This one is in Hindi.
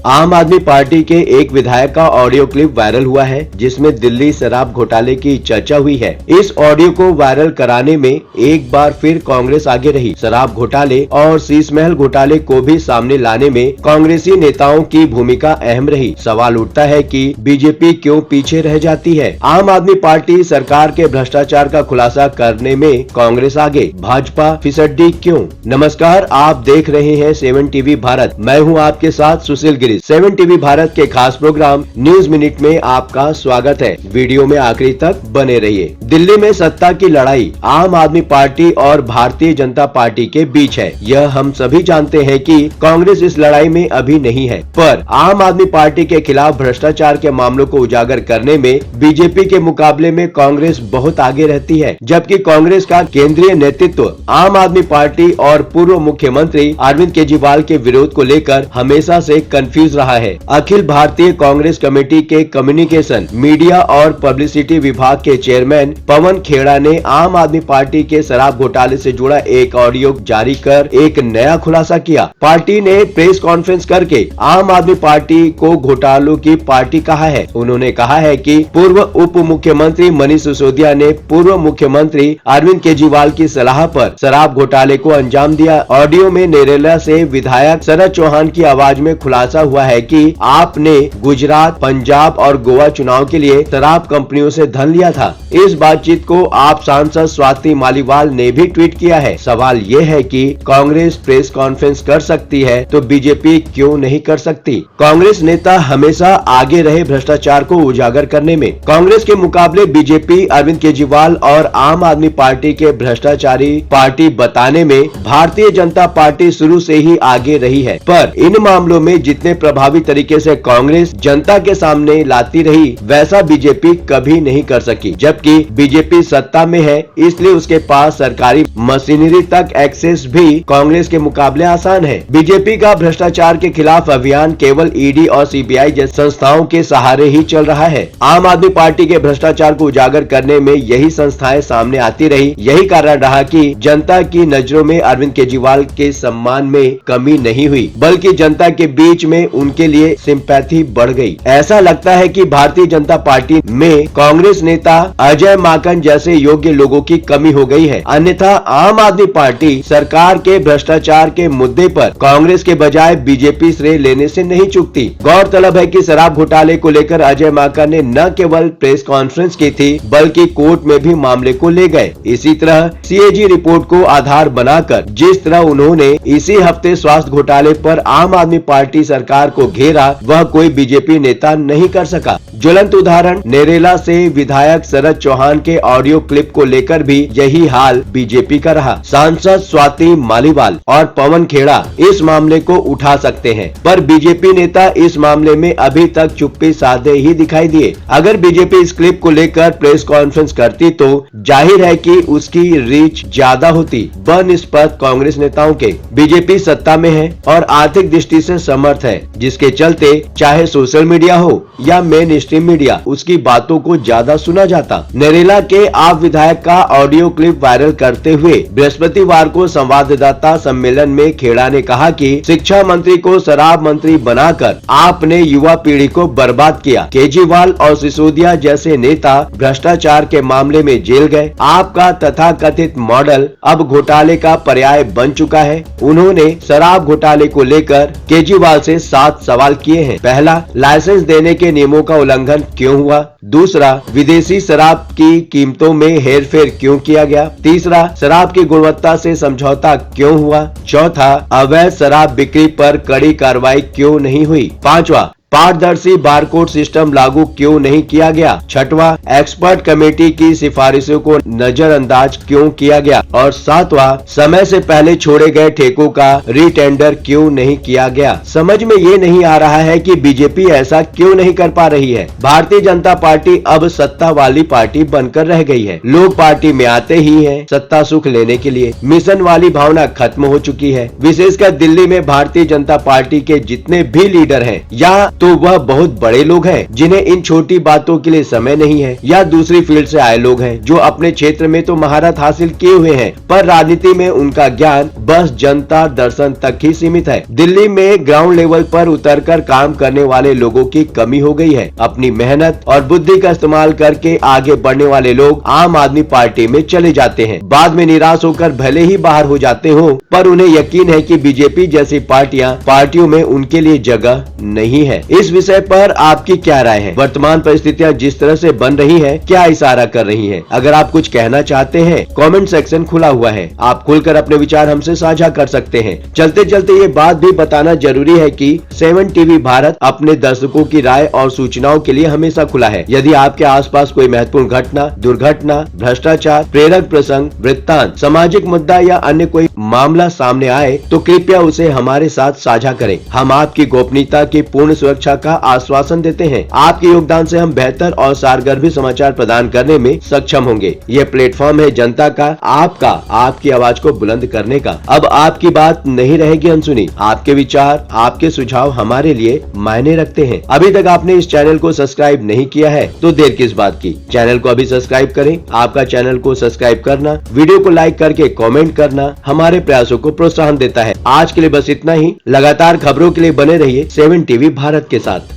आम आदमी पार्टी के एक विधायक का ऑडियो क्लिप वायरल हुआ है जिसमें दिल्ली शराब घोटाले की चर्चा हुई है। इस ऑडियो को वायरल कराने में एक बार फिर कांग्रेस आगे रही। शराब घोटाले और शीशमहल घोटाले को भी सामने लाने में कांग्रेसी नेताओं की भूमिका अहम रही। सवाल उठता है कि बीजेपी क्यों पीछे रह जाती है। आम आदमी पार्टी सरकार के भ्रष्टाचार का खुलासा करने में कांग्रेस आगे, भाजपा फिसड्डी क्यों। नमस्कार, आप देख रहे हैं 7 टीवी भारत। मैं हूं आपके साथ सुशील गिरी। 7 टीवी भारत के खास प्रोग्राम न्यूज मिनट में आपका स्वागत है। वीडियो में आखिरी तक बने रहिए। दिल्ली में सत्ता की लड़ाई आम आदमी पार्टी और भारतीय जनता पार्टी के बीच है। यह हम सभी जानते हैं कि कांग्रेस इस लड़ाई में अभी नहीं है, पर आम आदमी पार्टी के खिलाफ भ्रष्टाचार के मामलों को उजागर करने में बीजेपी के मुकाबले में कांग्रेस बहुत आगे रहती है। जबकि कांग्रेस का केंद्रीय नेतृत्व आम आदमी पार्टी और पूर्व मुख्यमंत्री अरविंद केजरीवाल के विरोध को लेकर हमेशा से कंफ्यूज रहा है। अखिल भारतीय कांग्रेस कमेटी के कम्युनिकेशन, मीडिया और पब्लिसिटी विभाग के चेयरमैन पवन खेड़ा ने आम आदमी पार्टी के शराब घोटाले से जुड़ा एक ऑडियो जारी कर एक नया खुलासा किया। पार्टी ने प्रेस कॉन्फ्रेंस करके आम आदमी पार्टी को घोटालों की पार्टी कहा है। उन्होंने कहा है कि पूर्व उप मुख्यमंत्री मनीष सिसोदिया ने पूर्व मुख्यमंत्री अरविंद केजरीवाल की सलाह पर शराब घोटाले को अंजाम दिया। ऑडियो में नरेला से विधायक शरद चौहान की आवाज में खुलासा हुआ है कि आपने गुजरात, पंजाब और गोवा चुनाव के लिए शराब कंपनियों से धन लिया था। इस बातचीत को आप सांसद स्वाति मालीवाल ने भी ट्वीट किया है। सवाल ये है कि कांग्रेस प्रेस कॉन्फ्रेंस कर सकती है तो बीजेपी क्यों नहीं कर सकती। कांग्रेस नेता हमेशा आगे रहे भ्रष्टाचार को उजागर करने में। कांग्रेस के मुकाबले बीजेपी अरविंद केजरीवाल और आम आदमी पार्टी के भ्रष्टाचारी पार्टी बताने में भारतीय जनता पार्टी शुरू से ही आगे रही है। पर इन मामलों में जितने प्रभावी तरीके से कांग्रेस जनता के सामने लाती रही, वैसा बीजेपी कभी नहीं कर सकी। जबकि बीजेपी सत्ता में है, इसलिए उसके पास सरकारी मशीनरी तक एक्सेस भी कांग्रेस के मुकाबले आसान है। बीजेपी का भ्रष्टाचार के खिलाफ अभियान केवल ईडी और सीबीआई जैसी संस्थाओं के सहारे ही चल रहा है। आम आदमी पार्टी के भ्रष्टाचार को उजागर करने में यही संस्थाएं सामने आती रही। यही कारण रहा कि जनता की नजरों में अरविंद केजरीवाल के सम्मान में कमी नहीं हुई, बल्कि जनता के बीच में उनके लिए सिंपैथी बढ़ गई। ऐसा लगता है कि भारतीय जनता पार्टी में कांग्रेस नेता अजय माकन जैसे योग्य लोगों की कमी हो गई है। अन्यथा आम आदमी पार्टी सरकार के भ्रष्टाचार के मुद्दे पर कांग्रेस के बजाय बीजेपी श्रेय लेने से नहीं चूकती। गौरतलब है कि शराब घोटाले को लेकर अजय माकन ने न केवल प्रेस कॉन्फ्रेंस की थी, बल्कि कोर्ट में भी मामले को ले गए। इसी तरह सीएजी रिपोर्ट को आधार बनाकर जिस तरह उन्होंने इसी हफ्ते स्वास्थ्य घोटाले पर आम आदमी पार्टी सरकार को घेरा, वह कोई बीजेपी नेता नहीं कर सका। ज्वलंत उदाहरण नरेला से विधायक शरद चौहान के ऑडियो क्लिप को लेकर भी यही हाल बीजेपी का रहा। सांसद स्वाति मालीवाल और पवन खेड़ा इस मामले को उठा सकते हैं, पर बीजेपी नेता इस मामले में अभी तक चुप्पी साधे ही दिखाई दिए। अगर बीजेपी इस क्लिप को लेकर प्रेस कॉन्फ्रेंस करती तो जाहिर है कि उसकी रीच ज्यादा होती बनिस्बत कांग्रेस नेताओं के। बीजेपी सत्ता में है और आर्थिक दृष्टि से समर्थ है, जिसके चलते चाहे सोशल मीडिया हो या मेन स्ट्रीम मीडिया, उसकी बातों को ज्यादा सुना जाता। नरेला के आप विधायक का ऑडियो क्लिप वायरल करते हुए बृहस्पतिवार को संवाददाता सम्मेलन में खेड़ा ने कहा कि शिक्षा मंत्री को शराब मंत्री बनाकर आपने युवा पीढ़ी को बर्बाद किया। केजरीवाल और सिसोदिया जैसे नेता भ्रष्टाचार के मामले में जेल गए। आपका तथाकथित मॉडल अब घोटाले का पर्याय बन चुका है। उन्होंने शराब घोटाले को लेकर केजरीवाल से 7 सवाल किए हैं। पहला, लाइसेंस देने के नियमों का उल्लंघन क्यों हुआ? दूसरा, विदेशी शराब की कीमतों में हेरफेर क्यों किया गया? तीसरा, शराब की गुणवत्ता से समझौता क्यों हुआ? चौथा, अवैध शराब बिक्री पर कड़ी कार्रवाई क्यों नहीं हुई? पांचवा, पारदर्शी बारकोड सिस्टम लागू क्यों नहीं किया गया? छठवां, एक्सपर्ट कमेटी की सिफारिशों को नजरअंदाज क्यों किया गया? और सातवां, समय से पहले छोड़े गए ठेकों का रीटेंडर क्यों नहीं किया गया? समझ में ये नहीं आ रहा है कि बीजेपी ऐसा क्यों नहीं कर पा रही है। भारतीय जनता पार्टी अब सत्ता वाली पार्टी बनकर रह गई है। लोग पार्टी में आते ही हैं सत्ता सुख लेने के लिए। मिशन वाली भावना खत्म हो चुकी है। विशेषकर दिल्ली में भारतीय जनता पार्टी के जितने भी लीडर हैं, या तो वह बहुत बड़े लोग हैं जिन्हें इन छोटी बातों के लिए समय नहीं है, या दूसरी फील्ड से आए लोग हैं जो अपने क्षेत्र में तो महारत हासिल किए हुए हैं पर राजनीति में उनका ज्ञान बस जनता दर्शन तक ही सीमित है। दिल्ली में ग्राउंड लेवल पर उतरकर काम करने वाले लोगों की कमी हो गई है। अपनी मेहनत और बुद्धि का इस्तेमाल करके आगे बढ़ने वाले लोग आम आदमी पार्टी में चले जाते हैं, बाद में निराश होकर भले ही बाहर हो जाते हो, पर उन्हें यकीन है कि बीजेपी जैसी पार्टियों में उनके लिए जगह नहीं है। इस विषय पर आपकी क्या राय है? वर्तमान परिस्थितियां जिस तरह से बन रही है, क्या इशारा कर रही है? अगर आप कुछ कहना चाहते हैं, कमेंट सेक्शन खुला हुआ है, आप खुलकर अपने विचार हमसे साझा कर सकते हैं। चलते चलते ये बात भी बताना जरूरी है कि 7 टीवी भारत अपने दर्शकों की राय और सूचनाओं के लिए हमेशा खुला है। यदि आपके आसपास कोई महत्वपूर्ण घटना, दुर्घटना, भ्रष्टाचार, प्रेरक प्रसंग, वृत्तांत, सामाजिक मुद्दा या अन्य कोई मामला सामने आए तो कृपया उसे हमारे साथ साझा करें। हम आपकी गोपनीयता की पूर्ण सुरक्षा का आश्वासन देते हैं। आपके योगदान से हम बेहतर और सारगर्भी समाचार प्रदान करने में सक्षम होंगे। ये प्लेटफॉर्म है जनता का, आपकी आवाज को बुलंद करने का। अब आपकी बात नहीं रहेगी अनसुनी। आपके विचार, आपके सुझाव हमारे लिए मायने रखते हैं। अभी तक आपने इस चैनल को सब्सक्राइब नहीं किया है तो देर किस बात की, चैनल को अभी सब्सक्राइब करें। आपका चैनल को सब्सक्राइब करना, वीडियो को लाइक करके कमेंट करना हमारे प्रयासों को प्रोत्साहन देता है। आज के लिए बस इतना ही। लगातार खबरों के लिए बने रहिए 7 टीवी भारत के साथ।